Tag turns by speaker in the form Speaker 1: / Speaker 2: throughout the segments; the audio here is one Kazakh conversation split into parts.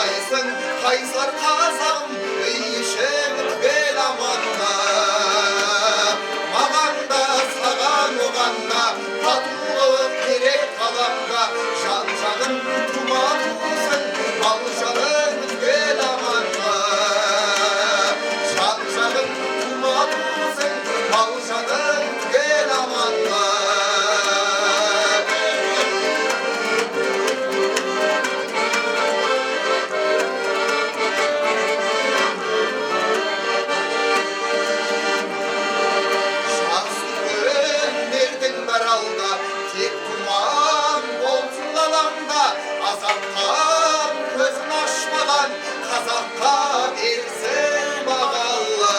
Speaker 1: қалайсың қайсар қазағым, үй ішің түгел аман ба? Маған да саған оған да татулық керек қаламға, жан жағың тума туысың, мал жаның түгел аман ба? Жан жағың тума туысың, мал жаның түгел аман ба? Тек тұман болсын алаңда, азаптан көзін ашмаған қазаққа берсін бағалы.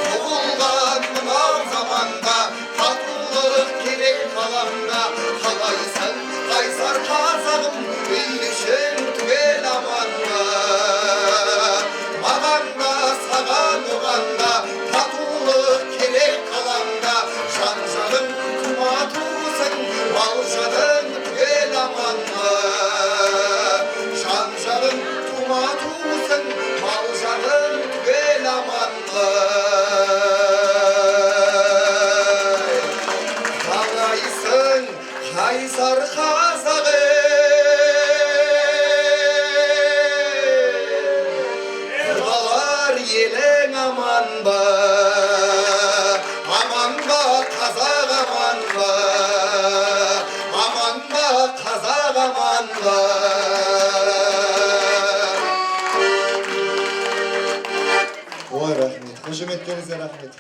Speaker 1: Құбылған мынау заманда татулық керек қаламда, қалайсың қайсар қазағым, үй ішің түгел аман ба? Маған да саған оған да татулық керек қаламда, жан жағың тума туысың, мал жаның түгел аман ба? Жан жағың тума туысың, мал жаның түгел аман ба? Қалайсың қайсар қазағым, құдалар елің аман ба? Aman ba kazak aman ba, aman ba kazak aman ba. Oy rahmet, hücumetlerinize rahmet.